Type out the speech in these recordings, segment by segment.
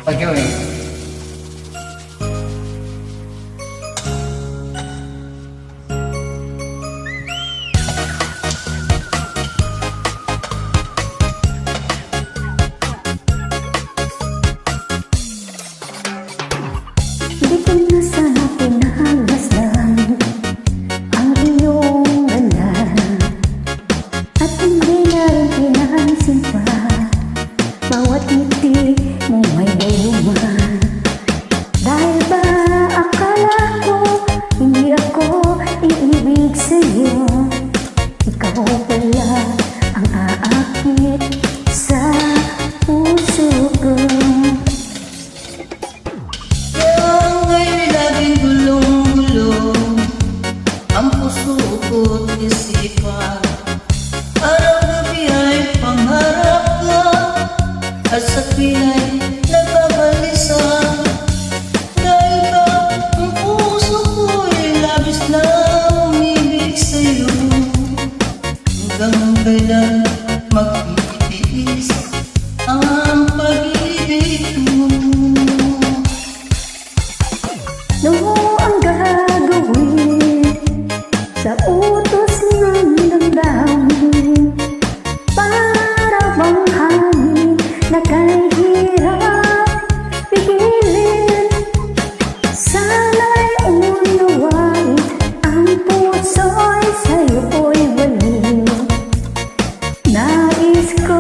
pagawin. Di ko na sana pinahagmasdan ang iyong ganda, at hindi na rin pinahansin pa bawat ngiti mo may gayuma. Dahil ba akala ko hindi ako iibig sa'yo, ikaw pala ang aakit sa puso ko. Ang puso ko't isipan, araw-gabi ay pangarap ka, at sa tuwing ay nagbabalisa. Dahil ba ang puso ko'y labis na umibig sa'yo, hanggang kailan magtitiis ang pag-ibig mo. Ano ang gagawin sa utos ng damdamin? Para bang hangin na kahirap pigilin? Sana'y unawain ang puso'y sa'yo'y baliw. Nais ko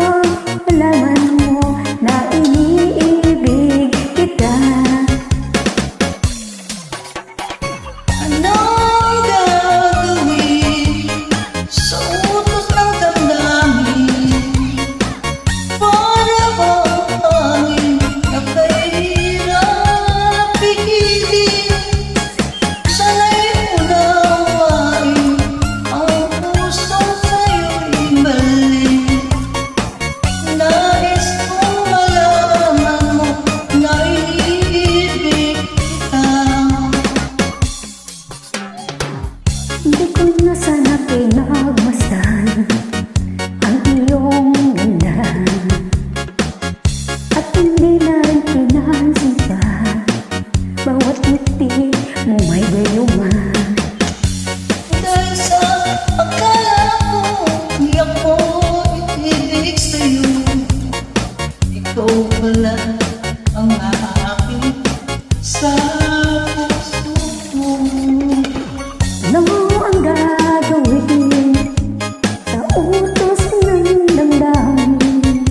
malaman mo na iniibig kita. Anong gagawin sa utos ng damdamin? Para bang hangin na kahirap pigilin? Sana'y unawain ang puso sa'yo'y balik. Nais kong malaman mo na iniibig kita. Hindi ko na sana pinagmasdan ang iyong ganda, at hindi na rin pinahansin pa bawat ngiti mo may gayuma. Dahil sa akala ko di ako iibig sa'yo, ikaw pala ang aking sa puso ko. Ano ang gagawin sa utos ng damdamin?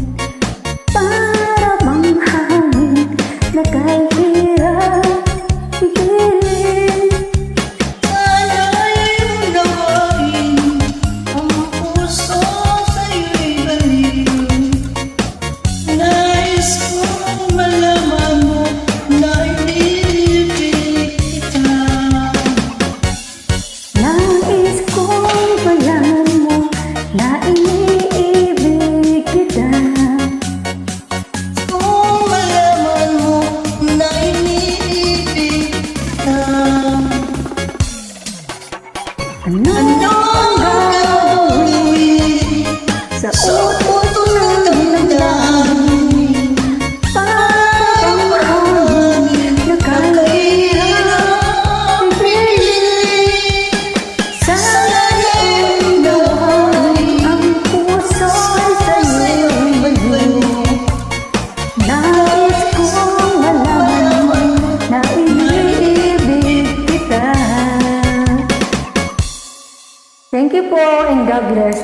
Para bang hangin na kahirap pigilin? Sana'y unawain ang puso sa'yo'y baliw. Nais kong malaman mo na iniibig kita. Nais kong malaman mo na iniibig kita. Kung malaman mo na iniibig kita. Ano ang gagawin sa utos ng damdamin? Para bang hangin na kahirap pigilin? Sana'y unawain ang puso'y sa'yo'y baliw. Nais kong malaman mo na iniibig kita. Thank you po and God bless.